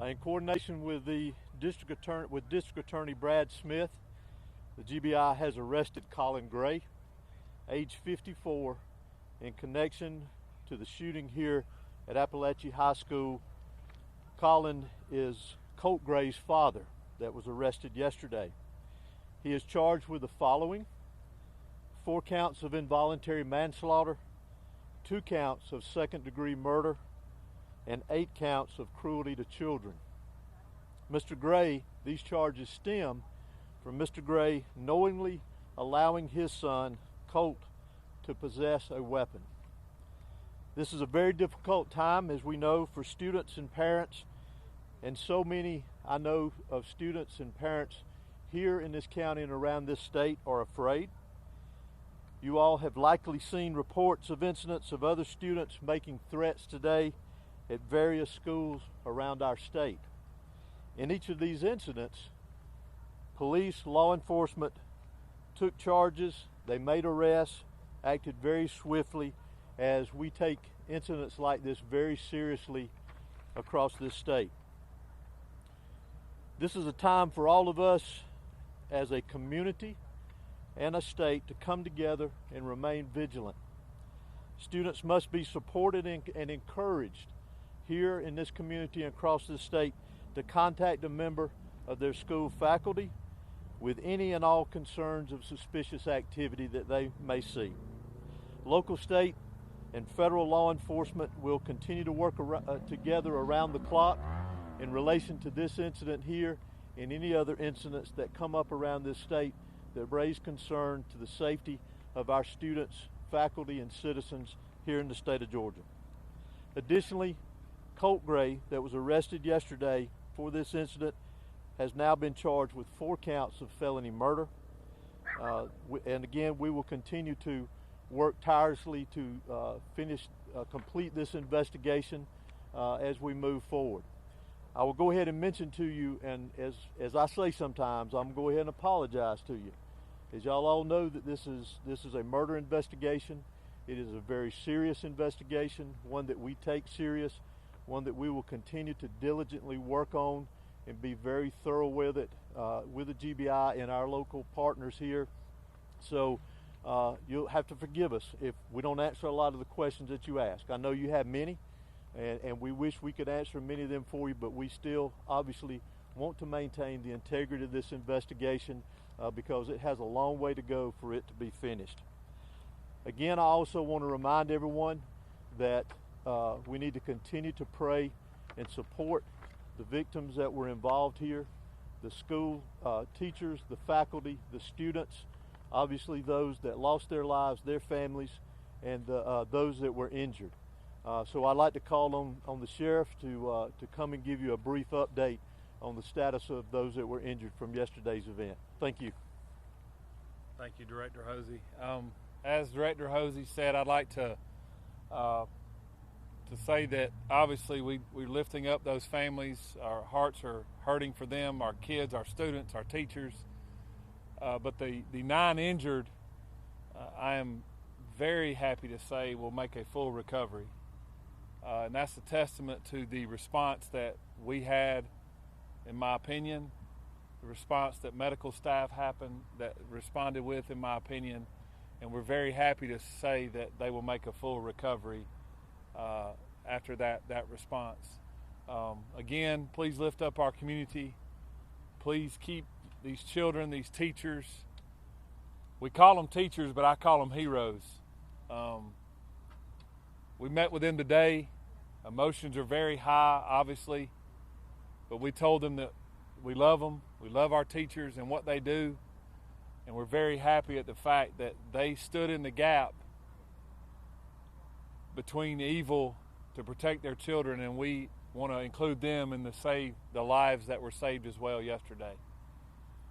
In coordination with the District Attorney Brad Smith, the GBI has arrested Colin Gray, age 54, in connection to the shooting here at Apalachee High School. Colin is Colt Gray's father that was arrested yesterday. He is charged with the following: 4 counts of involuntary manslaughter, 2 counts of second-degree murder, and 8 counts of cruelty to children. Mr. Gray, these charges stem from Mr. Gray knowingly allowing his son, Colt, to possess a weapon. This is a very difficult time, as we know, for students and parents, and so many I know of students and parents here in this county and around this state are afraid. You all have likely seen reports of incidents of other students making threats today at various schools around our state. In each of these incidents, police, law enforcement took charges, they made arrests, acted very swiftly, as we take incidents like this very seriously across this state. This is a time for all of us as a community and a state to come together and remain vigilant. Students must be supported and encouraged here in this community and across this state to contact a member of their school faculty with any and all concerns of suspicious activity that they may see. Local, state, and federal law enforcement will continue to work together around the clock in relation to this incident here and any other incidents that come up around this state that raise concern to the safety of our students, faculty, and citizens here in the state of Georgia. Additionally, Colt Gray, that was arrested yesterday for this incident, has now been charged with 4 counts of felony murder. And again, we will continue to work tirelessly to complete this investigation as we move forward. I will go ahead and mention to you, and as I say sometimes, I'm going to go ahead and apologize to you. As y'all all know, that this is a murder investigation. It is a very serious investigation, one that we take serious, one that we will continue to diligently work on and be very thorough with it, with the GBI and our local partners here. So you'll have to forgive us if we don't answer a lot of the questions that you ask. I know you have many, and we wish we could answer many of them for you, but we still obviously want to maintain the integrity of this investigation because it has a long way to go for it to be finished. Again, I also want to remind everyone that we need to continue to pray and support the victims that were involved here, the school teachers, the faculty, the students, obviously those that lost their lives, their families, and those that were injured. So I'd like to call on the sheriff to come and give you a brief update on the status of those that were injured from yesterday's event. Thank you. Thank you, Director Hosey. As Director Hosey said, I'd like to say that obviously we're lifting up those families. Our hearts are hurting for them, our kids, our students, our teachers. But the 9 injured, I am very happy to say will make a full recovery. And that's a testament to the response that we had, in my opinion, the response that medical staff responded with, in my opinion, and we're very happy to say that they will make a full recovery after that response. Again, please lift up our community. Please keep these children, these teachers. We call them teachers, but I call them heroes. We met with them today. Emotions are very high, obviously, but we told them that we love them. We love our teachers and what they do, and we're very happy at the fact that they stood in the gap between evil to protect their children, and we want to include them in the lives that were saved as well yesterday.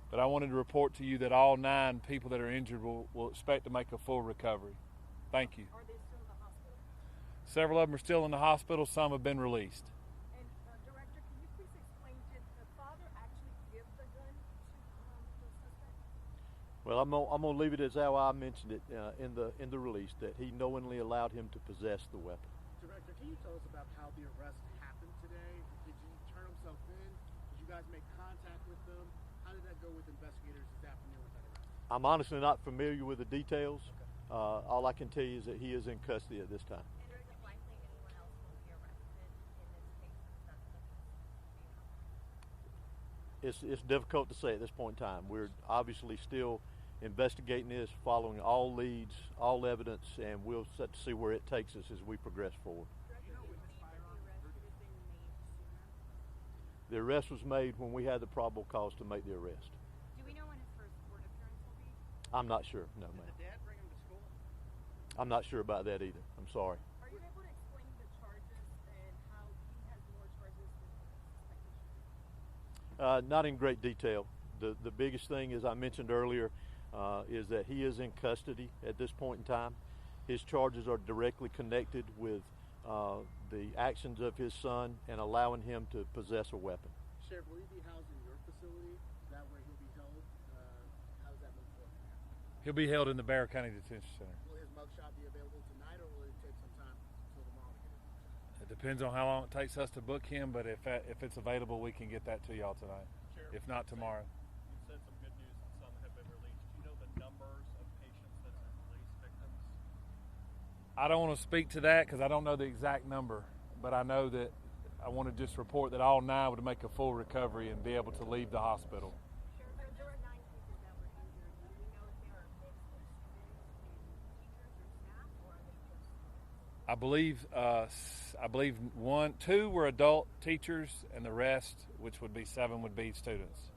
But I wanted to report to you that all 9 people that are injured will expect to make a full recovery. Thank you. Are they still in the hospital? Several of them are still in the hospital. Some have been released. And Director, can you please explain, did the father actually give the gun to the suspect? Well, I'm gonna leave it as how I mentioned it in the release, that he knowingly allowed him to possess the weapon. Director, can you tell us about how the arrest happened today? Did he turn himself in? guys make contact with them? How did that go with investigators this afternoon with that arrest? I'm honestly not familiar with the details. All I can tell you is that he is in custody at this time. And is it likely anyone else will be arrested in this case? It's difficult to say at this point in time. We're obviously still investigating this, following all leads, all evidence, and we'll set to see where it takes us as we progress forward. The arrest was made when we had the probable cause to make the arrest. Do we know when his first court appearance will be? I'm not sure. No, ma'am. Did the dad bring him to school? I'm not sure about that either. I'm sorry. Are you able to explain the charges and how he has more charges than suspected? Not in great detail. The biggest thing, as I mentioned earlier, is that he is in custody at this point in time. His charges are directly connected with the actions of his son and allowing him to possess a weapon. Sheriff, will he be housed in your facility? That way he'll be held? How does that move forward? He'll be held in the Bexar County Detention Center. Will his mugshot be available tonight, or will it take some time until tomorrow to get his mugshot? It depends on how long it takes us to book him, but if it's available, we can get that to y'all tonight. Sheriff, If not tomorrow. You said some good news that some have been released. Do you know the numbers of patients that have been released, victims? I don't want to speak to that because I don't know the exact number, but I know that I want to just report that all 9 would make a full recovery and be able to leave the hospital. Sheriff, there were 9 people that were injured. Do we know if they are a mix of students and teachers or staff, or are they just students? I believe 2 were adult teachers, and the rest, which would be 7, would be students.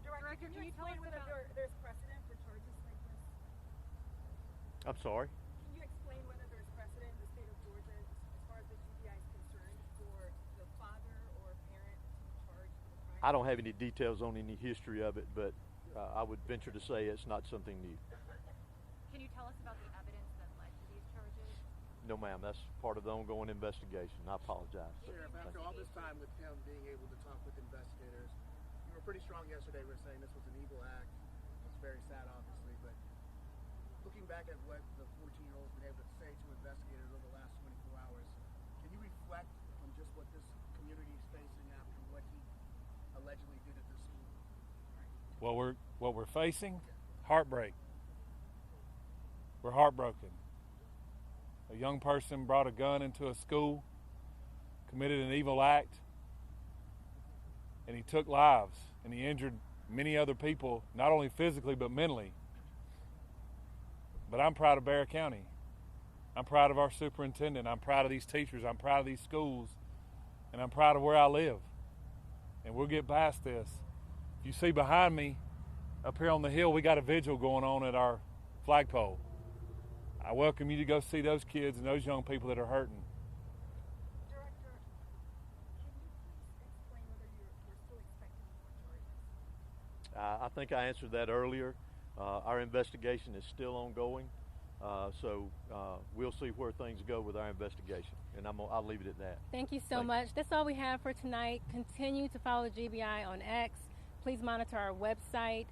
Director, can you explain whether there's precedent for charges like this? I'm sorry. Can you explain whether there's precedent in the state of Georgia as far as the GBI is concerned for the father or parent to be charged with a crime? I don't have any details on any history of it, but I would venture to say it's not something new. Can you tell us about the evidence that led to these charges? No, ma'am. That's part of the ongoing investigation. I apologize. Sheriff, after all this time with him being able to talk with investigators, you were pretty strong yesterday with saying this was an evil act. It's very sad, obviously, but looking back at what the 14-year-old's been able to say to investigators over the last 24 hours, can you reflect on just what this community is facing after what he allegedly did at this school? What we're facing, heartbreak. We're heartbroken. A young person brought a gun into a school, committed an evil act, and he took lives, and he injured many other people, not only physically but mentally. But I'm proud of Bexar County. I'm proud of our superintendent. I'm proud of these teachers. I'm proud of these schools. And I'm proud of where I live. And we'll get past this. If you see behind me, up here on the hill, we got a vigil going on at our flagpole. I welcome you to go see those kids and those young people that are hurting. Director, can you please explain whether you're still expecting more charges? I think I answered that earlier. Our investigation is still ongoing, so we'll see where things go with our investigation, and I'll leave it at that. Thank you so much. That's all we have for tonight. Continue to follow GBI on X. Please monitor our website.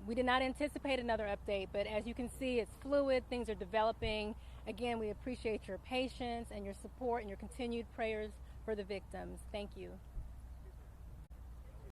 We did not anticipate another update, but as you can see, it's fluid. Things are developing. Again, we appreciate your patience and your support and your continued prayers for the victims. Thank you.